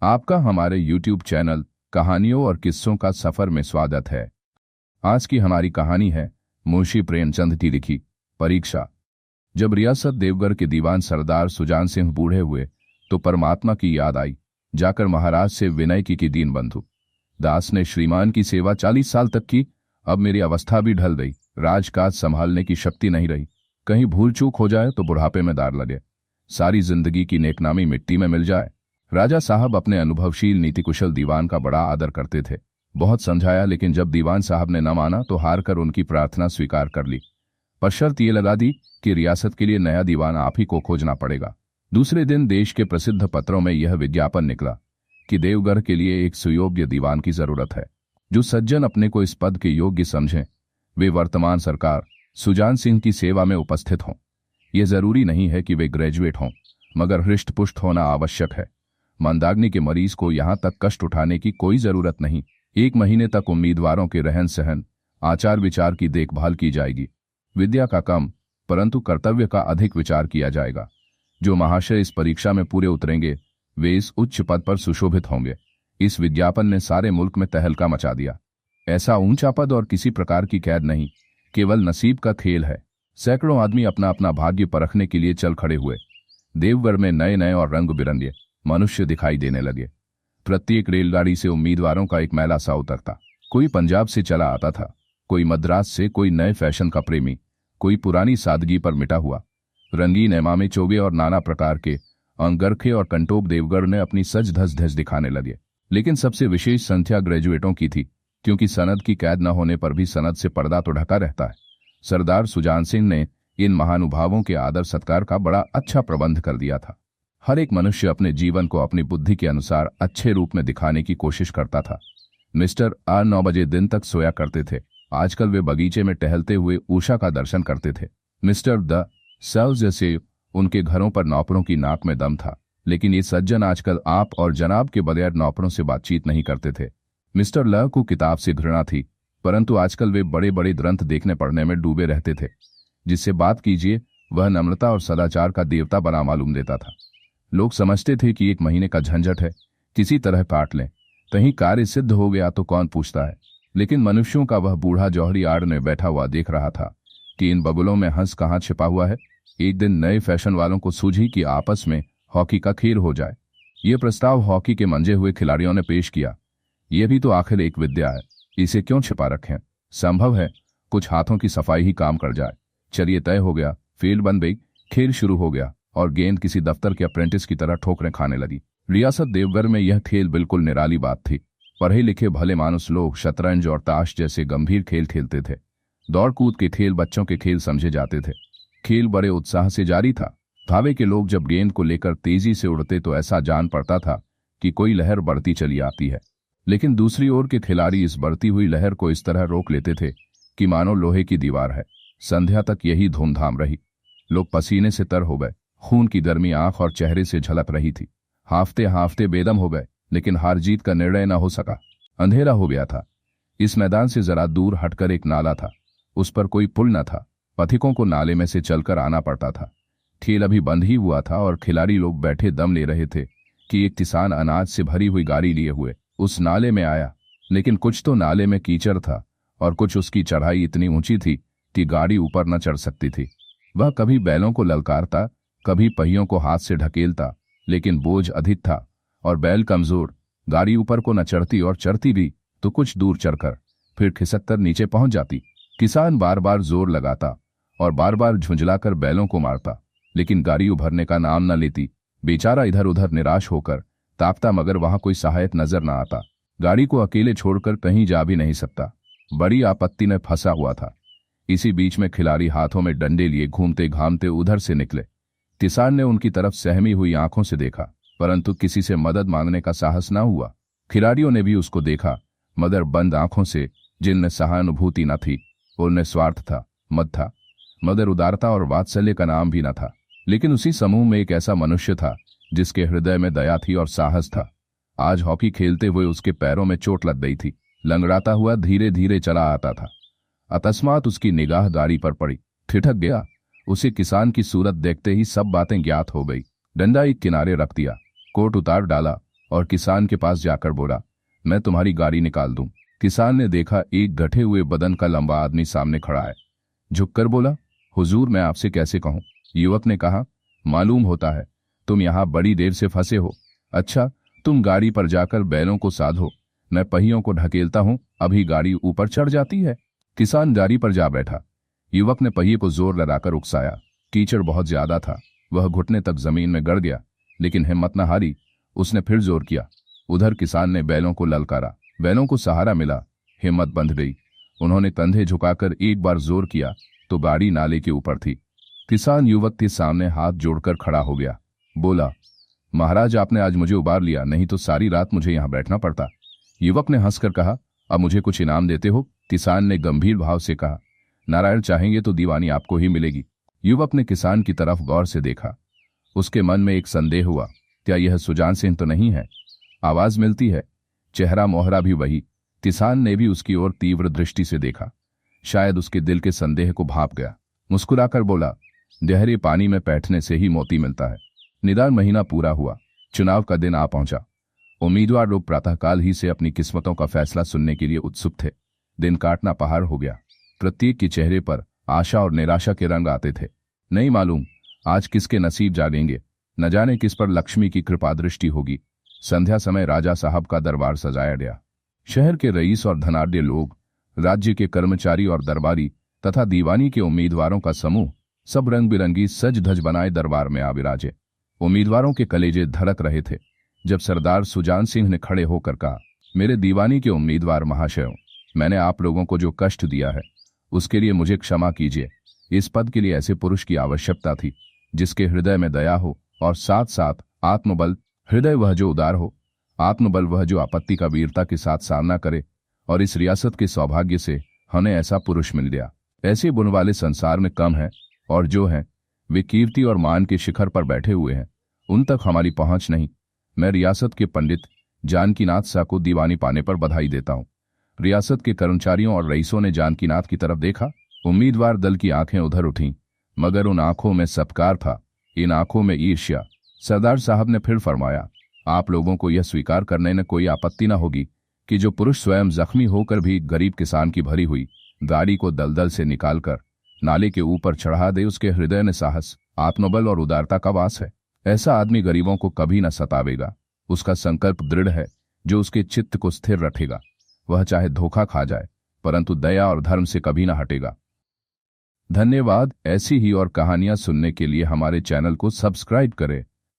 आपका हमारे YouTube channel कहानियों और किस्सों का सफर में स्वागत है। आज की हमारी कहानी है मुंशी प्रेमचंद की लिखी परीक्षा। जब रियासत देवगढ़ के दीवान सरदार सुजान सिंह बूढ़े हुए तो परमात्मा की याद आई। जाकर महाराज से विनय की दीन बंधु दास ने श्रीमान की सेवा 40 साल तक की। अब मेरी अवस्था भी ढल गई, राजकाज संभालने की शक्ति नहीं रही। कहीं भूल चूक हो जाए तो बुढ़ापे में दार लगे, सारी जिंदगी की नेकनामी मिट्टी में मिल जाए। राजा साहब अपने अनुभवशील नीति कुशल दीवान का बड़ा आदर करते थे। बहुत समझाया, लेकिन जब दीवान साहब ने न माना तो हार कर उनकी प्रार्थना स्वीकार कर ली, पर शर्त ये लगा दी कि रियासत के लिए नया दीवान आप ही को खोजना पड़ेगा। दूसरे दिन देश के प्रसिद्ध पत्रों में यह विज्ञापन निकला कि देवगढ़ के लिए एक सुयोग्य दीवान की जरूरत है। जो सज्जन अपने को इस पद के योग्य समझें वे वर्तमान सरकार सुजान सिंह की सेवा में उपस्थित हों। यह जरूरी नहीं है कि वे ग्रेजुएट हों, मगर हृष्ट-पुष्ट होना आवश्यक है। मंदाग्नि के मरीज को यहां तक कष्ट उठाने की कोई जरूरत नहीं। 1 महीने तक उम्मीदवारों के रहन सहन, आचार विचार की देखभाल की जाएगी। विद्या का कम परंतु कर्तव्य का अधिक विचार किया जाएगा। जो महाशय इस परीक्षा में पूरे उतरेंगे वे इस उच्च पद पर सुशोभित होंगे। इस विज्ञापन ने सारे मुल्क में तहलका मचा दिया। ऐसा ऊंचा पद और किसी प्रकार की कैद नहीं, केवल नसीब का खेल है। सैकड़ों आदमी अपना अपना भाग्य परखने के लिए चल खड़े हुए। देवगढ़ में नए नए और रंग बिरंगे मनुष्य दिखाई देने लगे। प्रत्येक रेलगाड़ी से उम्मीदवारों का एक मैला सा उतरता। कोई पंजाब से चला आता था, कोई मद्रास से, कोई नए फैशन का प्रेमी, कोई पुरानी सादगी पर मिटा हुआ। रंगीन एमामे चोगे और नाना प्रकार के अंगरखे और कंटोप देवगढ़ ने अपनी सज धज धज दिखाने लगे। लेकिन सबसे विशेष संख्या ग्रेजुएटों की थी, क्योंकि सनद की कैद न होने पर भी सनद से पर्दा तो ढका रहता है। सरदार सुजान सिंह ने इन महानुभावों के आदर सत्कार का बड़ा अच्छा प्रबंध कर दिया था। हर एक मनुष्य अपने जीवन को अपनी बुद्धि के अनुसार अच्छे रूप में दिखाने की कोशिश करता था। मिस्टर आर 9 बजे दिन तक सोया करते थे। आजकल वे बगीचे में टहलते हुए उषा का दर्शन करते थे। मिस्टर द सेल्स जैसे उनके घरों पर नौकरों की नाक में दम था, लेकिन ये सज्जन आजकल आप और जनाब के बगैर नौकरों से बातचीत नहीं करते थे। मिस्टर ल को किताब से घृणा थी, परंतु आजकल वे बड़े बड़े ग्रंथ देखने पढ़ने में डूबे रहते थे। जिससे बात कीजिए वह नम्रता और सदाचार का देवता बना मालूम देता था। लोग समझते थे कि 1 महीने का झंझट है, किसी तरह काट लें, कहीं कार्य सिद्ध हो गया तो कौन पूछता है। लेकिन मनुष्यों का वह बूढ़ा जौहरी आड़ में बैठा हुआ देख रहा था कि इन बबुलों में हंस कहाँ छिपा हुआ है। एक दिन नए फैशन वालों को सूझी कि आपस में हॉकी का खेल हो जाए। ये प्रस्ताव हॉकी के मंजे हुए खिलाड़ियों ने पेश किया। ये भी तो आखिर एक विद्या है, इसे क्यों छिपा रखें। संभव है कुछ हाथों की सफाई ही काम कर जाए। चलिए तय हो गया, फील्ड बन गई, खेल शुरू हो गया और गेंद किसी दफ्तर के अप्रेंटिस की तरह ठोकरें खाने लगी। रियासत देवगढ़ में यह खेल बिल्कुल निराली बात थी। पढ़े लिखे भले मानुस लोग शतरंज और ताश जैसे गंभीर खेल खेलते थे। दौड़ कूद के खेल बच्चों के खेल समझे जाते थे। खेल बड़े उत्साह से जारी था। भावे के लोग जब गेंद को लेकर तेजी से उड़ते तो ऐसा जान पड़ता था कि कोई लहर बढ़ती चली आती है। लेकिन दूसरी ओर के खिलाड़ी इस बढ़ती हुई लहर को इस तरह रोक लेते थे कि मानो लोहे की दीवार है। संध्या तक यही धूमधाम रही। लोग पसीने से तर हो गए, खून की गर्मी आंख और चेहरे से झलक रही थी। हाफते हाफते बेदम हो गए, लेकिन हार जीत का निर्णय न हो सका। अंधेरा हो गया था। इस मैदान से जरा दूर हटकर एक नाला था, उस पर कोई पुल न था। पथिकों को नाले में से चलकर आना पड़ता था। खेल अभी बंद ही हुआ था और खिलाड़ी लोग बैठे दम ले रहे थे कि एक किसान अनाज से भरी हुई गाड़ी लिए हुए उस नाले में आया। लेकिन कुछ तो नाले में कीचड़ था और कुछ उसकी चढ़ाई इतनी ऊंची थी कि गाड़ी ऊपर न चढ़ सकती थी। वह कभी बैलों को ललकारता, कभी पहियों को हाथ से ढकेलता, लेकिन बोझ अधिक था और बैल कमजोर। गाड़ी ऊपर को न चढ़ती और चढ़ती भी तो कुछ दूर चढ़कर फिर खिसककर नीचे पहुंच जाती। किसान बार बार जोर लगाता और बार बार झुंझलाकर बैलों को मारता, लेकिन गाड़ी उभरने का नाम न लेती। बेचारा इधर उधर निराश होकर ताकता, मगर वहां कोई सहायक नजर न आता। गाड़ी को अकेले छोड़कर कहीं जा भी नहीं सकता। बड़ी आपत्ति में फंसा हुआ था। इसी बीच में खिलाड़ी हाथों में डंडे लिए घूमते घामते उधर से निकले। किसान ने उनकी तरफ सहमी हुई आंखों से देखा, परंतु किसी से मदद मांगने का साहस न हुआ। खिलाड़ियों ने भी उसको देखा, मगर बंद आंखों से, जिनमें सहानुभूति न थी। उनमें स्वार्थ था, मद था, मगर उदारता और वात्सल्य का नाम भी न था। लेकिन उसी समूह में एक ऐसा मनुष्य था जिसके हृदय में दया थी और साहस था। आज हॉकी खेलते हुए उसके पैरों में चोट लग गई थी। लंगड़ाता हुआ धीरे धीरे चला आता था। अकस्मात उसकी निगाह गाड़ी पर पड़ी, ठिठक गया। उसे किसान की सूरत देखते ही सब बातें ज्ञात हो गई। डंडा एक किनारे रख दिया, कोट उतार डाला और किसान के पास जाकर बोला, मैं तुम्हारी गाड़ी निकाल दूं। किसान ने देखा एक गठे हुए बदन का लंबा आदमी सामने खड़ा है। झुककर बोला, हुजूर मैं आपसे कैसे कहूं। युवक ने कहा, मालूम होता है तुम यहां बड़ी देर से फंसे हो। अच्छा, तुम गाड़ी पर जाकर बैलों को साधो, मैं पहियों को ढकेलता हूं, अभी गाड़ी ऊपर चढ़ जाती है। किसान गाड़ी पर जा बैठा। युवक ने पहिए को जोर लगाकर उकसाया। कीचड़ बहुत ज्यादा था, वह घुटने तक जमीन में गड़ गया, लेकिन हिम्मत न हारी। उसने फिर जोर किया। उधर किसान ने बैलों को ललकारा, बैलों को सहारा मिला, हिम्मत बंध गई। उन्होंने कंधे झुकाकर एक बार जोर किया तो गाड़ी नाले के ऊपर थी। किसान युवक के सामने हाथ जोड़कर खड़ा हो गया। बोला, महाराज आपने आज मुझे उबार लिया, नहीं तो सारी रात मुझे यहां बैठना पड़ता। युवक ने हंसकर कहा, अब मुझे कुछ इनाम देते हो। किसान ने गंभीर भाव से कहा, नारायण चाहेंगे तो दीवानी आपको ही मिलेगी। युवक ने किसान की तरफ गौर से देखा। उसके मन में एक संदेह हुआ, क्या यह सुजान सिंह तो नहीं है। आवाज मिलती है, चेहरा मोहरा भी वही। किसान ने भी उसकी ओर तीव्र दृष्टि से देखा। शायद उसके दिल के संदेह को भाप गया। मुस्कुराकर बोला, गहरे पानी में बैठने से ही मोती मिलता है। निदान महीना पूरा हुआ, चुनाव का दिन आ पहुंचा। उम्मीदवार लोग प्रातःकाल ही से अपनी किस्मतों का फैसला सुनने के लिए उत्सुक थे। दिन काटना पहाड़ हो गया। प्रत्येक के चेहरे पर आशा और निराशा के रंग आते थे। नहीं मालूम आज किसके नसीब जागेंगे, न जाने किस पर लक्ष्मी की कृपा दृष्टि होगी। संध्या समय राजा साहब का दरबार सजाया गया। शहर के रईस और धनाढ्य लोग, राज्य के कर्मचारी और दरबारी तथा दीवानी के उम्मीदवारों का समूह सब रंग बिरंगी सज धज बनाए दरबार में आ विराजे। उम्मीदवारों के कलेजे धड़क रहे थे जब सरदार सुजान सिंह ने खड़े होकर कहा, मेरे दीवानी के उम्मीदवार महाशयों, मैंने आप लोगों को जो कष्ट दिया है उसके लिए मुझे क्षमा कीजिए। इस पद के लिए ऐसे पुरुष की आवश्यकता थी जिसके हृदय में दया हो और साथ साथ आत्मबल। हृदय वह जो उदार हो, आत्मबल वह जो आपत्ति का वीरता के साथ सामना करे। और इस रियासत के सौभाग्य से हमें ऐसा पुरुष मिल गया। ऐसे गुण वाले संसार में कम है, और जो हैं वे कीर्ति और मान के शिखर पर बैठे हुए हैं, उन तक हमारी पहुंच नहीं। मैं रियासत के पंडित जानकीनाथ शाह को दीवानी पाने पर बधाई देता हूं। रियासत के कर्मचारियों और रईसों ने जानकीनाथ की तरफ देखा। उम्मीदवार दल की आंखें उधर उठीं, मगर उन आंखों में सत्कार था, इन आंखों में ईर्ष्या। सरदार साहब ने फिर फरमाया, आप लोगों को यह स्वीकार करने में कोई आपत्ति न होगी कि जो पुरुष स्वयं जख्मी होकर भी गरीब किसान की भरी हुई गाड़ी को दलदल से निकालकर नाले के ऊपर चढ़ा दे, उसके हृदय में साहस, आत्मबल और उदारता का वास है। ऐसा आदमी गरीबों को कभी न सतावेगा। उसका संकल्प दृढ़ है जो उसके चित्त को स्थिर रखेगा। वह चाहे धोखा खा जाए, परंतु दया और धर्म से कभी न हटेगा। धन्यवाद। ऐसी ही और कहानियां सुनने के लिए हमारे चैनल को सब्सक्राइब करें।